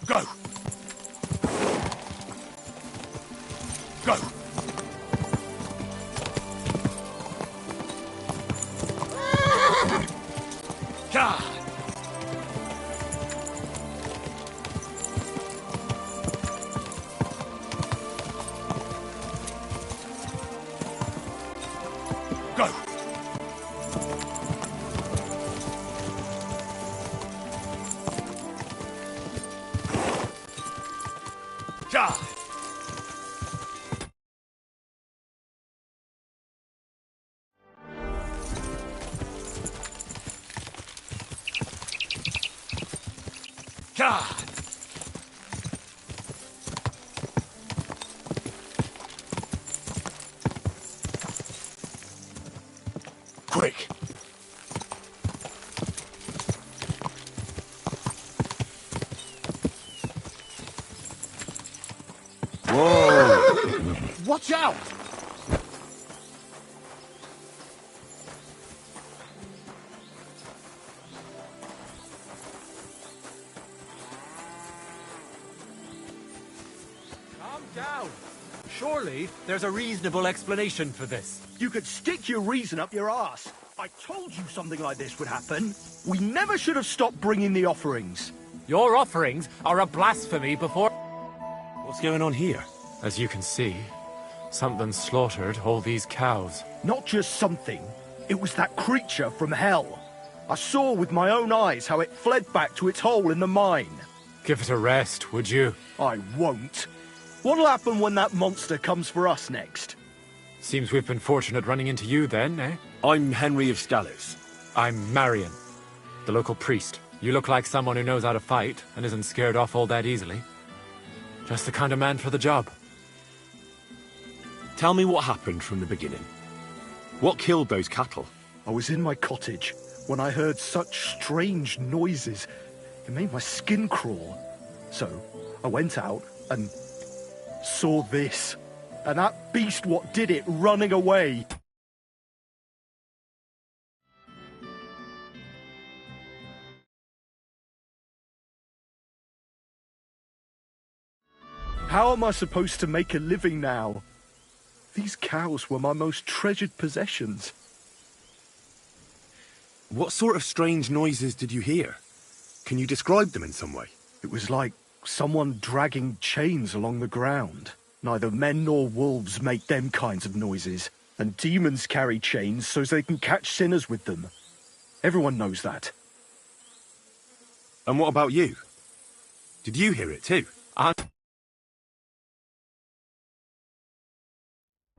Go! Go! God! Go! God! God! Quick! Whoa! Watch out! Calm down. Surely there's a reasonable explanation for this. You could stick your reason up your ass. I told you something like this would happen. We never should have stopped bringing the offerings. Your offerings are a blasphemy before... What's going on here? As you can see, something slaughtered all these cows. Not just something. It was that creature from hell. I saw with my own eyes how it fled back to its hole in the mine. Give it a rest, would you? I won't. What'll happen when that monster comes for us next? Seems we've been fortunate running into you then, eh? I'm Henry of Scallis. I'm Marion, the local priest. You look like someone who knows how to fight and isn't scared off all that easily. Just the kind of man for the job. Tell me what happened from the beginning. What killed those cattle? I was in my cottage when I heard such strange noises. It made my skin crawl. So I went out and saw this. And that beast what did it running away. How am I supposed to make a living now? These cows were my most treasured possessions. What sort of strange noises did you hear? Can you describe them in some way? It was like someone dragging chains along the ground. Neither men nor wolves make them kinds of noises. And demons carry chains so they can catch sinners with them. Everyone knows that. And what about you? Did you hear it too?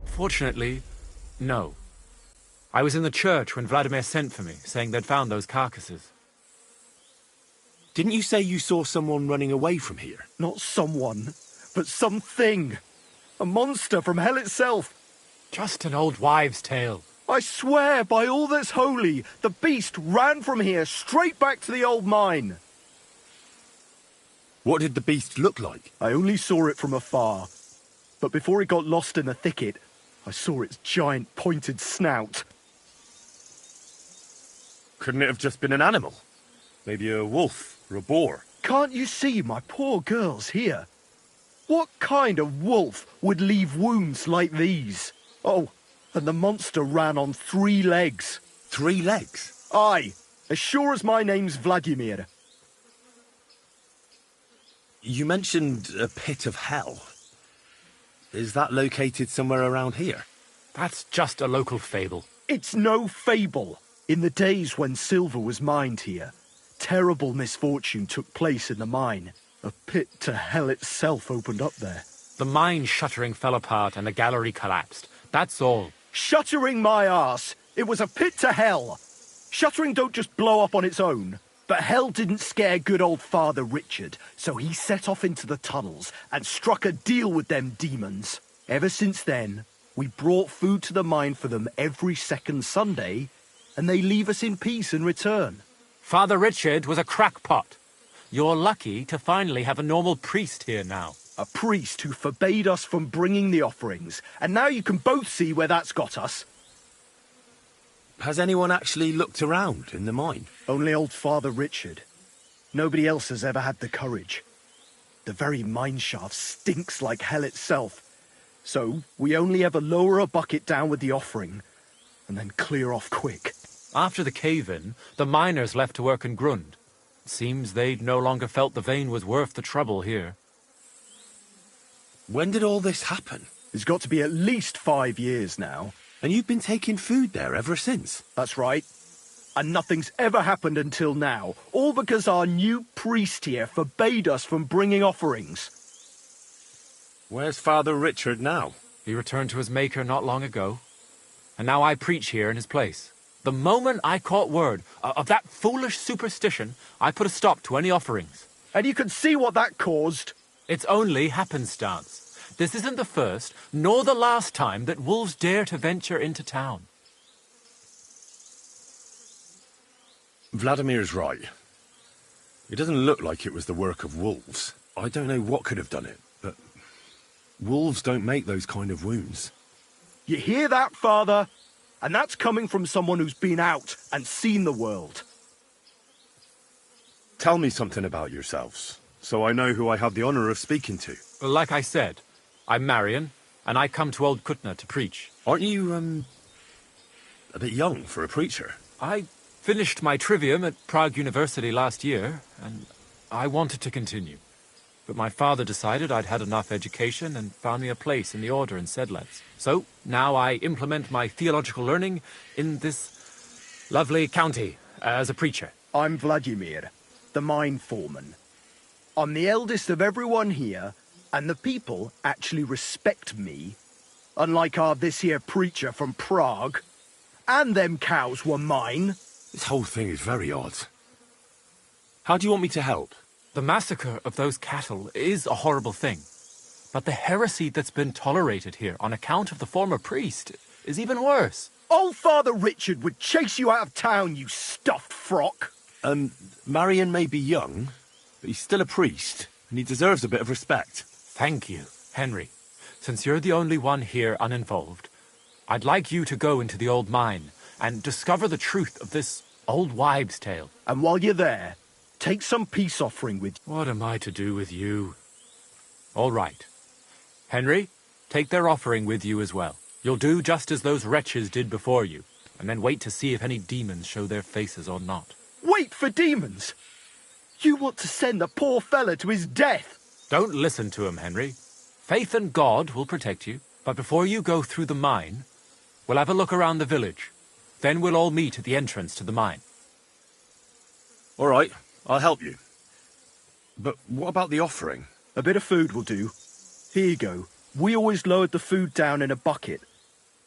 Fortunately, no. I was in the church when Vladimir sent for me, saying they'd found those carcasses. Didn't you say you saw someone running away from here? Not someone, but something. A monster from hell itself. Just an old wives' tale. I swear by all that's holy, the beast ran from here straight back to the old mine. What did the beast look like? I only saw it from afar. But before it got lost in the thicket, I saw its giant pointed snout. Couldn't it have just been an animal? Maybe a wolf or a boar? Can't you see my poor girls here? What kind of wolf would leave wounds like these? Oh, and the monster ran on 3 legs. 3 legs? Aye, as sure as my name's Vladimir. You mentioned a pit of hell. Is that located somewhere around here? That's just a local fable. It's no fable. In the days when silver was mined here, terrible misfortune took place in the mine. A pit to hell itself opened up there. The mine shuttering fell apart and the gallery collapsed. That's all. Shuttering my arse! It was a pit to hell! Shuttering don't just blow up on its own. But hell didn't scare good old Father Richard, so he set off into the tunnels and struck a deal with them demons. Ever since then, we brought food to the mine for them every second Sunday, and they leave us in peace in return. Father Richard was a crackpot. You're lucky to finally have a normal priest here now. A priest who forbade us from bringing the offerings, and now you can both see where that's got us. Has anyone actually looked around in the mine? Only old Father Richard. Nobody else has ever had the courage. The very mine shaft stinks like hell itself. So we only ever lower a bucket down with the offering, and then clear off quick. After the cave-in, the miners left to work in Grund. It seems they'd no longer felt the vein was worth the trouble here. When did all this happen? It's got to be at least 5 years now. And you've been taking food there ever since? That's right. And nothing's ever happened until now, all because our new priest here forbade us from bringing offerings. Where's Father Richard now? He returned to his maker not long ago, and now I preach here in his place. The moment I caught word of that foolish superstition, I put a stop to any offerings. And you can see what that caused. It's only happenstance. This isn't the first, nor the last time that wolves dare to venture into town. Vladimir's right. It doesn't look like it was the work of wolves. I don't know what could have done it, but wolves don't make those kind of wounds. You hear that, Father? And that's coming from someone who's been out and seen the world. Tell me something about yourselves, so I know who I have the honor of speaking to. Like I said, I'm Marion, and I come to Old Kutna to preach. Aren't you, a bit young for a preacher? I finished my trivium at Prague University last year, and I wanted to continue. But my father decided I'd had enough education and found me a place in the order in Sedlets. So now I implement my theological learning in this lovely county as a preacher. I'm Vladimir, the mine foreman. I'm the eldest of everyone here, and the people actually respect me, unlike our this here preacher from Prague. And them cows were mine. This whole thing is very odd. How do you want me to help? The massacre of those cattle is a horrible thing. But the heresy that's been tolerated here on account of the former priest is even worse. Old Father Richard would chase you out of town, you stuffed frock. Marion may be young, but he's still a priest, and he deserves a bit of respect. Thank you, Henry. Since you're the only one here uninvolved, I'd like you to go into the old mine and discover the truth of this old wives' tale. And while you're there, take some peace offering with you. What am I to do with you? All right. Henry, take their offering with you as well. You'll do just as those wretches did before you, and then wait to see if any demons show their faces or not. Wait for demons? You want to send the poor fella to his death? Don't listen to him, Henry. Faith in God will protect you. But before you go through the mine, we'll have a look around the village. Then we'll all meet at the entrance to the mine. All right, I'll help you. But what about the offering? A bit of food will do. Here you go. We always lowered the food down in a bucket.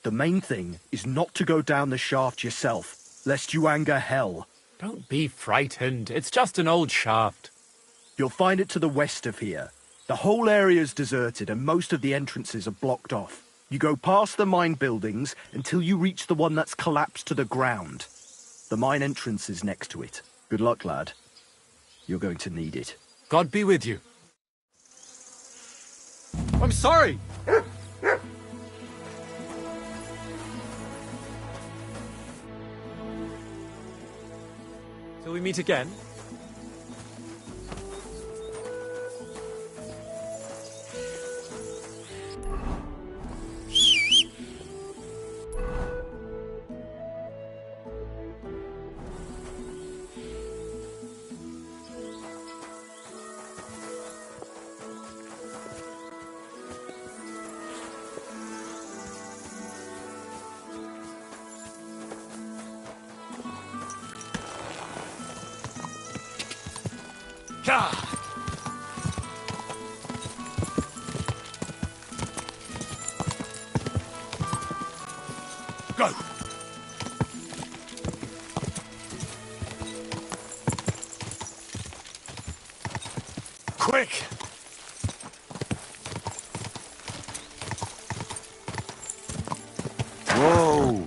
The main thing is not to go down the shaft yourself, lest you anger hell. Don't be frightened. It's just an old shaft. You'll find it to the west of here. The whole area's deserted and most of the entrances are blocked off. You go past the mine buildings until you reach the one that's collapsed to the ground. The mine entrance is next to it. Good luck, lad. You're going to need it. God be with you. I'm sorry! Till we meet again. Yeah. Go. Quick. Whoa!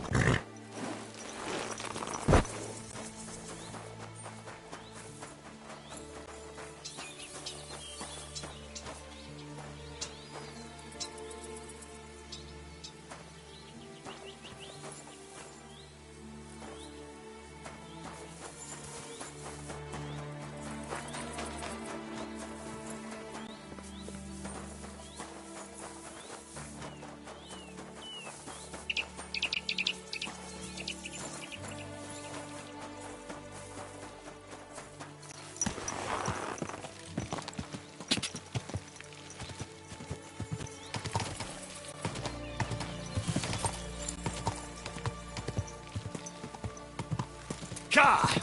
Ka!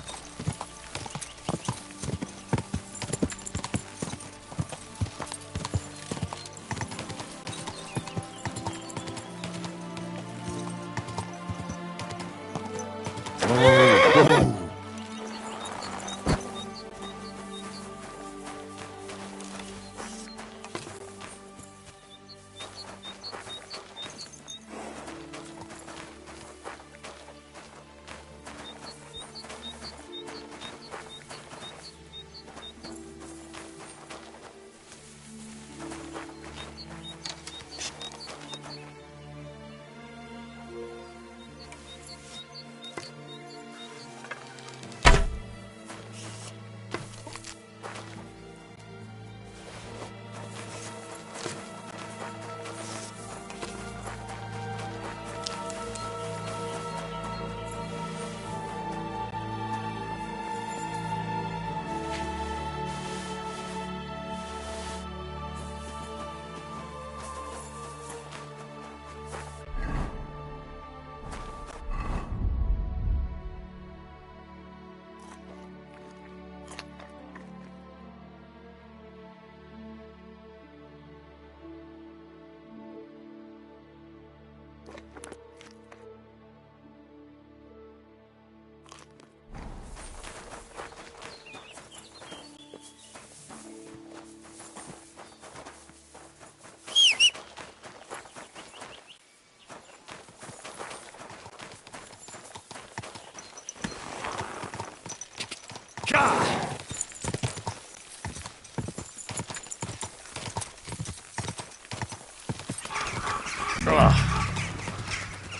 Ka!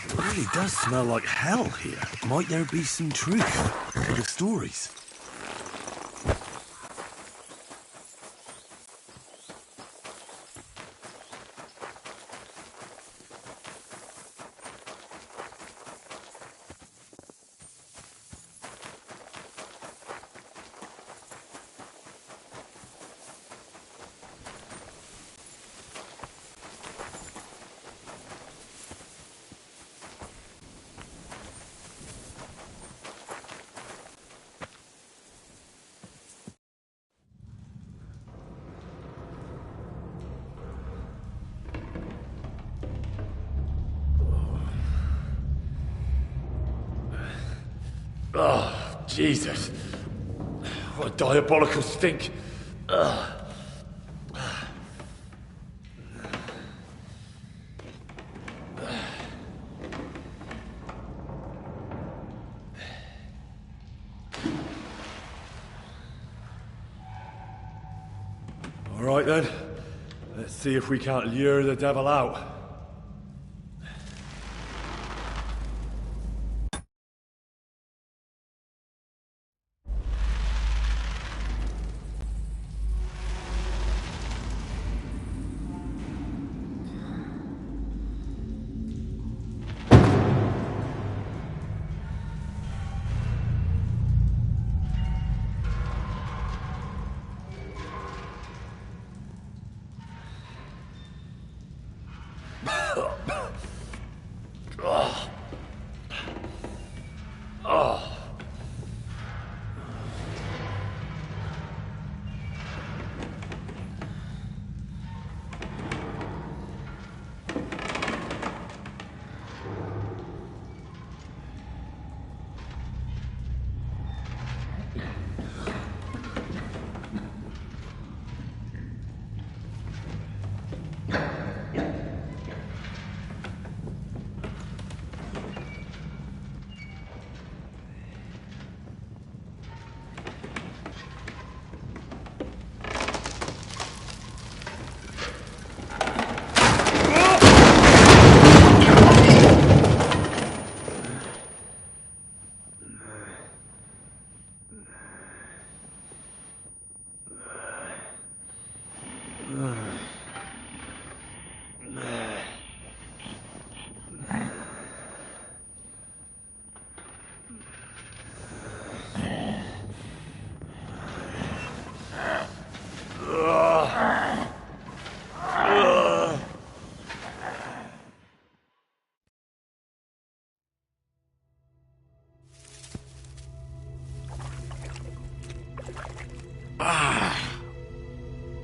It really does smell like hell here. Might there be some truth to the stories? Oh, Jesus. What a diabolical stink. Ugh. All right then. Let's see if we can't lure the devil out.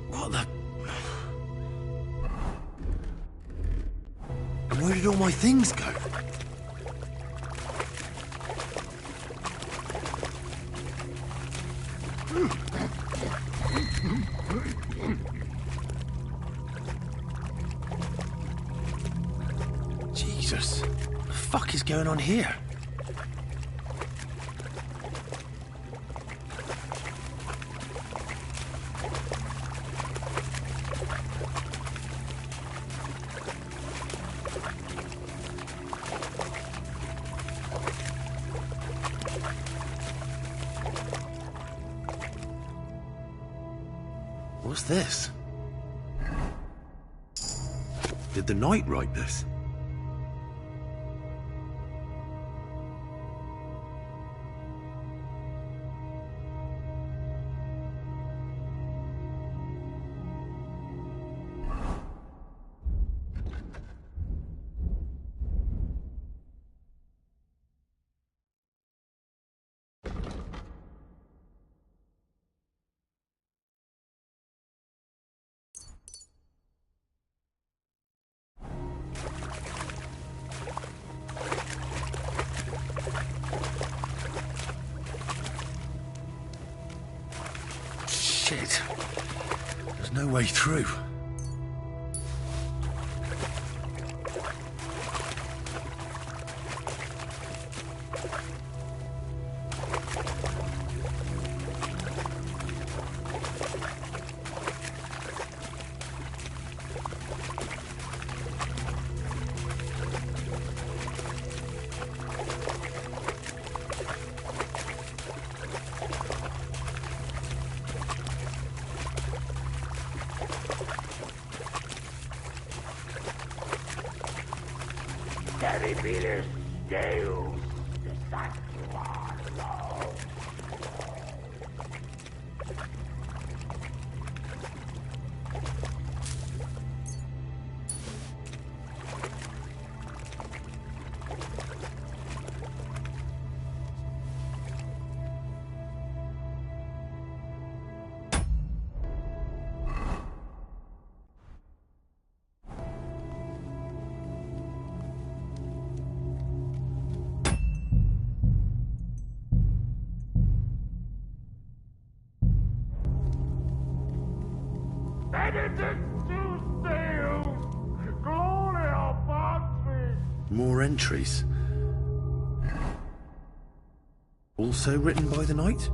What the... And where did all my things go? Jesus, what the fuck is going on here? What's this? Did the knight write this? Shit. There's no way through. Terribilis Deus, the Sanctuar Lord. More entries. Also written by the knight?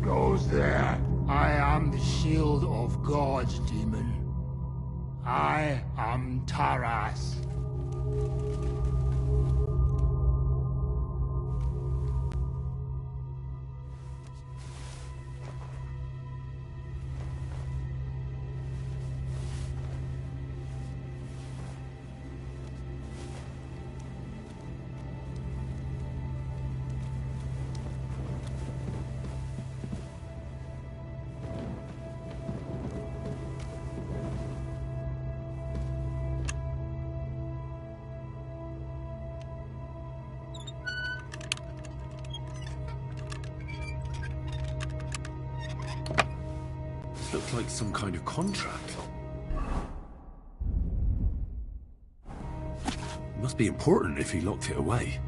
Goes there. I am the shield of gods, demon. I am Taras. Looks like some kind of contract. It must be important if he locked it away.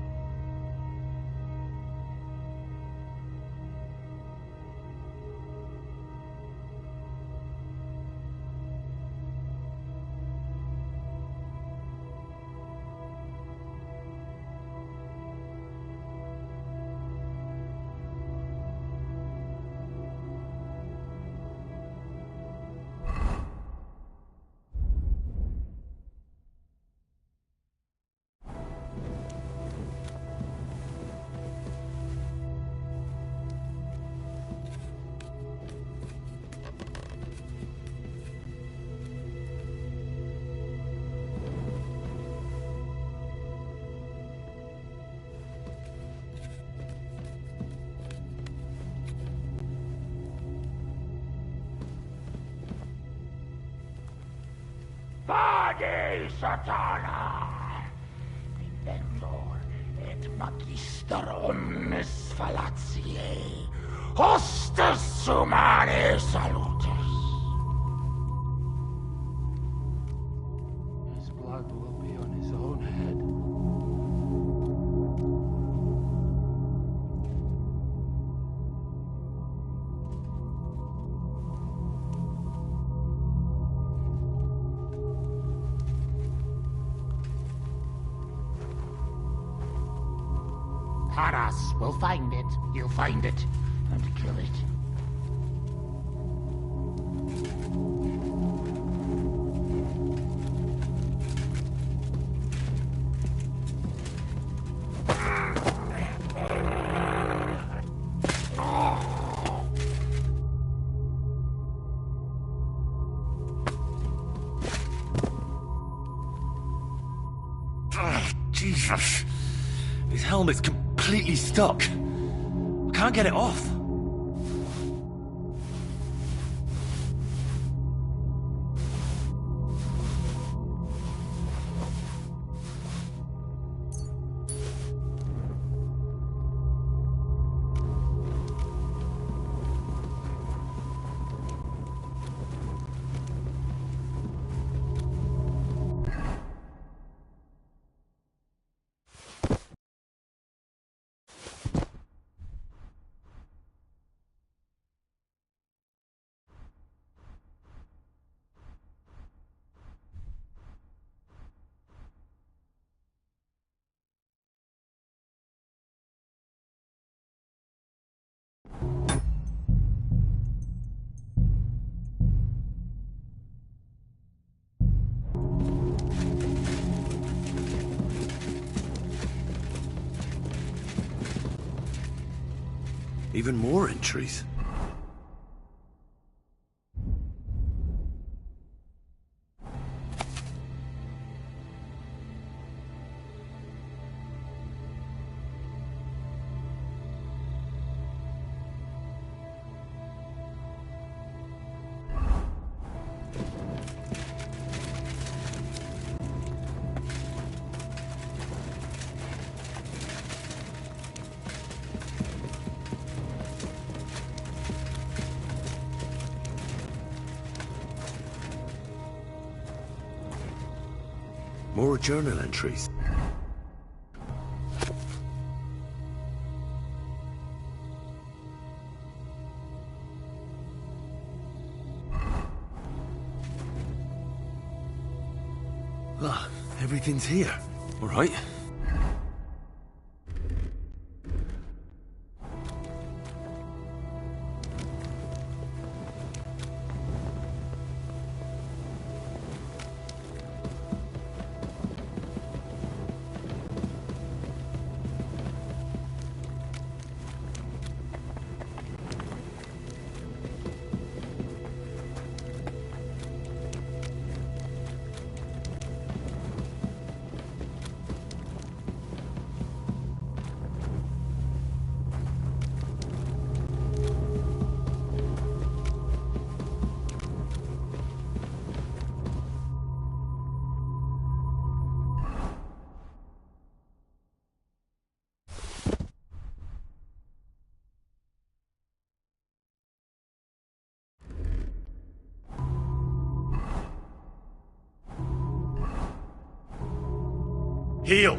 Vade, Satana! Inventor et magister omnes fallatiae, hostes humanae salutis. His blood will be on his own head. Taras will find it. He'll find it and kill it. Jesus. His helmet's completely stuck. I can't get it off. Even more entries. More journal entries. Ah, everything's here. All right. Heal!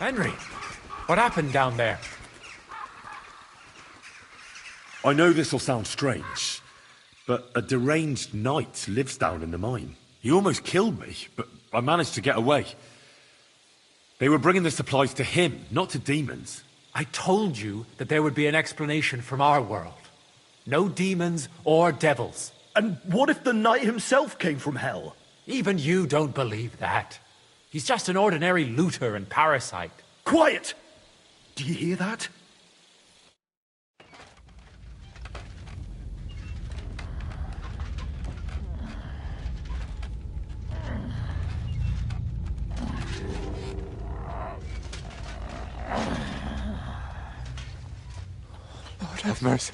Henry, what happened down there? I know this'll sound strange, but a deranged knight lives down in the mine. He almost killed me, but I managed to get away. They were bringing the supplies to him, not to demons. I told you that there would be an explanation from our world. No demons or devils. And what if the knight himself came from hell? Even you don't believe that. He's just an ordinary looter and parasite. Quiet! Do you hear that? Lord have mercy.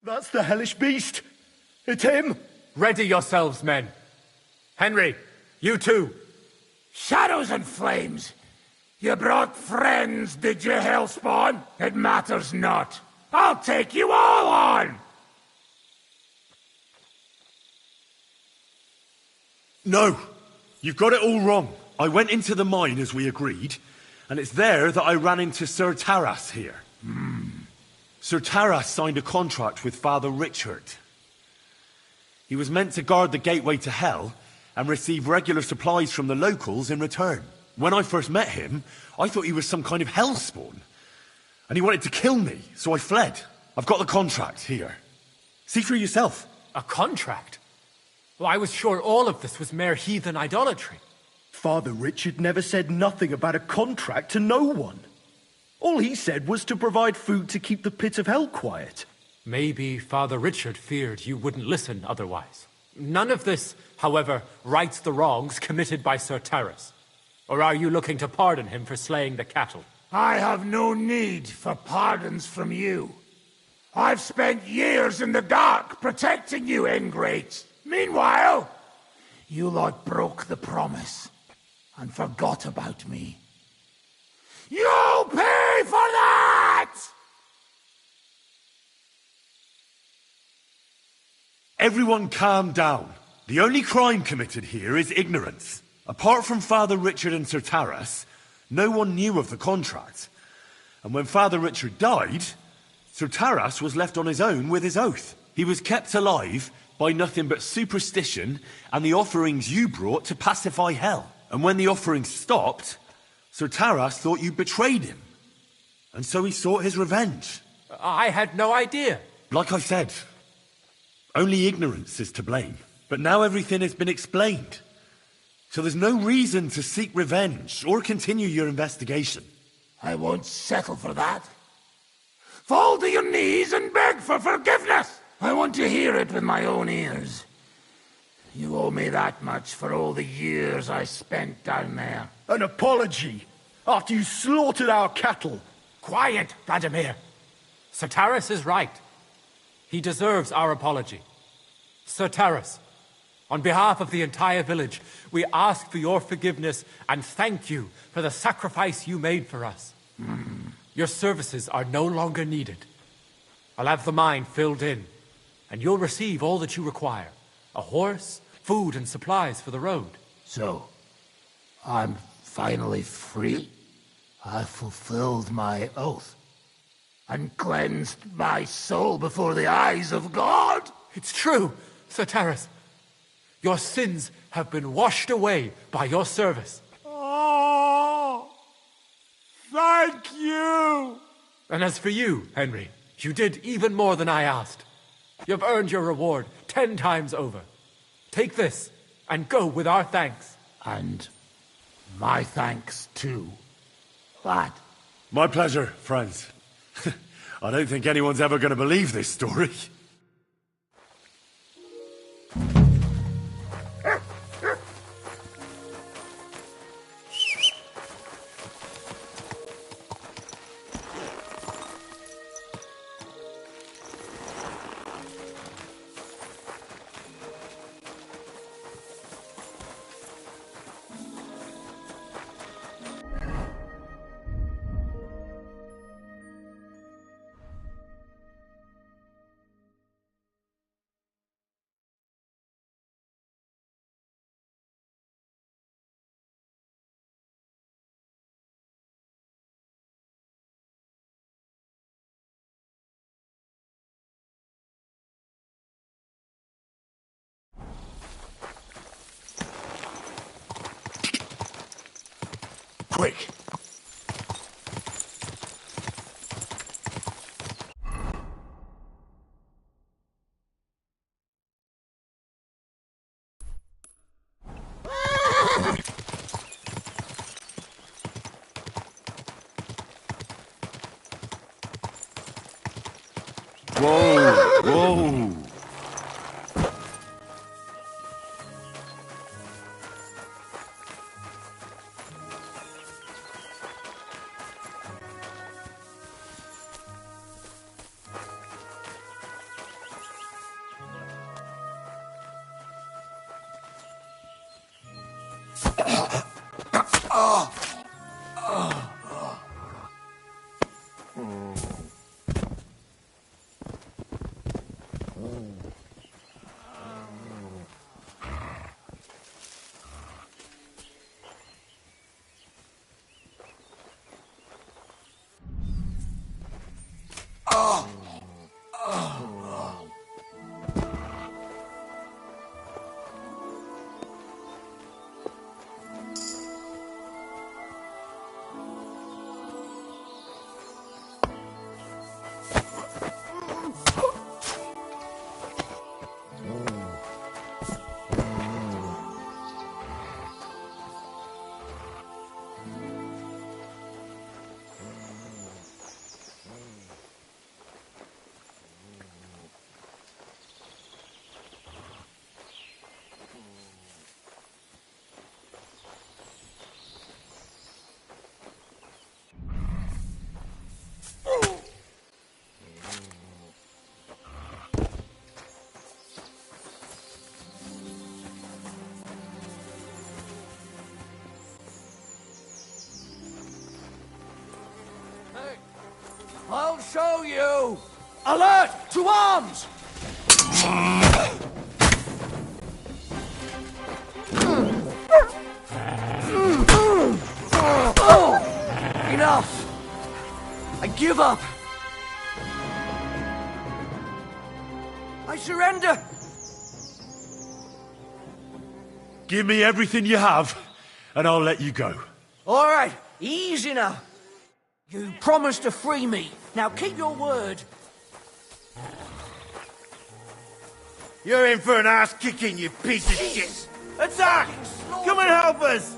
That's the hellish beast! It's him! Ready yourselves, men. Henry, you too. Shadows and flames! You brought friends, did you, Hellspawn? It matters not. I'll take you all on! No! You've got it all wrong. I went into the mine as we agreed, and it's there that I ran into Sir Taras here. Sir Taras signed a contract with Father Richard. He was meant to guard the gateway to hell and receive regular supplies from the locals in return. When I first met him, I thought he was some kind of hellspawn. And he wanted to kill me, so I fled. I've got the contract here. See for yourself. A contract? Well, I was sure all of this was mere heathen idolatry. Father Richard never said nothing about a contract to no one. All he said was to provide food to keep the pit of hell quiet. Maybe Father Richard feared you wouldn't listen otherwise. None of this, however, rights the wrongs committed by Sir Taras. Or are you looking to pardon him for slaying the cattle? I have no need for pardons from you. I've spent years in the dark protecting you, ingrates. Meanwhile, you lot broke the promise and forgot about me. You'll pay for that! Everyone calm down. The only crime committed here is ignorance. Apart from Father Richard and Sir Taras, no one knew of the contract. And when Father Richard died, Sir Taras was left on his own with his oath. He was kept alive by nothing but superstition and the offerings you brought to pacify hell. And when the offerings stopped, Sir Taras thought you betrayed him. And so he sought his revenge. I had no idea. Like I said, only ignorance is to blame. But now everything has been explained. So there's no reason to seek revenge or continue your investigation. I won't settle for that. Fall to your knees and beg for forgiveness! I want to hear it with my own ears. You owe me that much for all the years I spent down there. An apology? After you slaughtered our cattle? Quiet, Vladimir. Sir Taras is right. He deserves our apology. Sir Taras, on behalf of the entire village, we ask for your forgiveness and thank you for the sacrifice you made for us. Your services are no longer needed. I'll have the mine filled in, and you'll receive all that you require. A horse, food, and supplies for the road. So, I'm finally free? I fulfilled my oath and cleansed my soul before the eyes of God? It's true, Sir Taras. Your sins have been washed away by your service. Oh, thank you! And as for you, Henry, you did even more than I asked. You've earned your reward 10 times over. Take this and go with our thanks. And my thanks too, lad. My pleasure, friends. I don't think anyone's ever going to believe this story. quick. Whoa, whoa. I'll show you! Alert! To arms! Enough! I give up! I surrender! Give me everything you have, and I'll let you go. All right, easy now. You promised to free me. Now keep your word. You're in for an ass kicking, you piece of shit! Attack! Come and help us!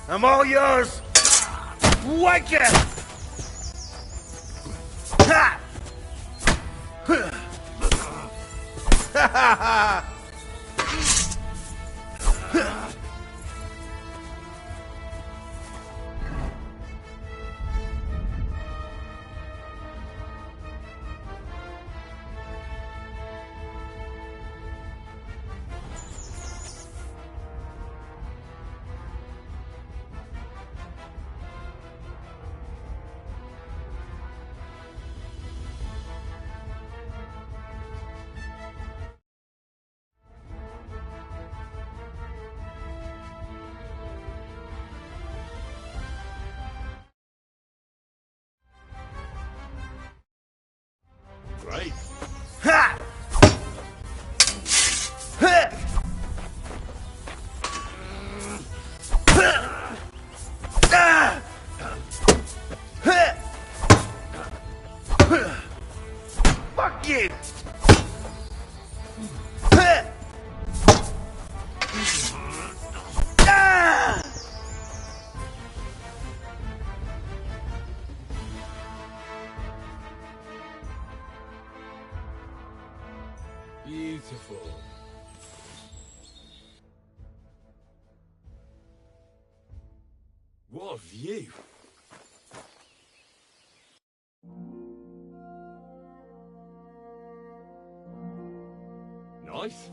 I'm all yours! Whack it! Ha! Ha ha ha! Right. Ha! Ha! Ah! Ha! Fuck you! Ha! Ah! Beautiful. What a view. nice.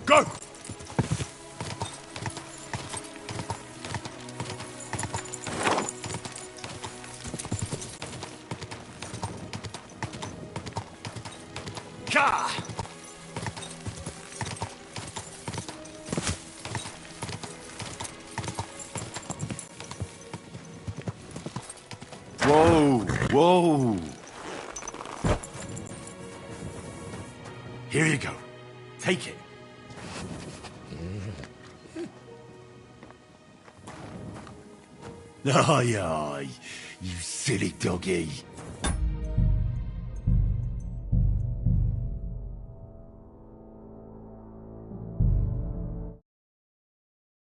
Go! Ka! Whoa, whoa. Here you go. Take it. Aye, aye, you silly doggy.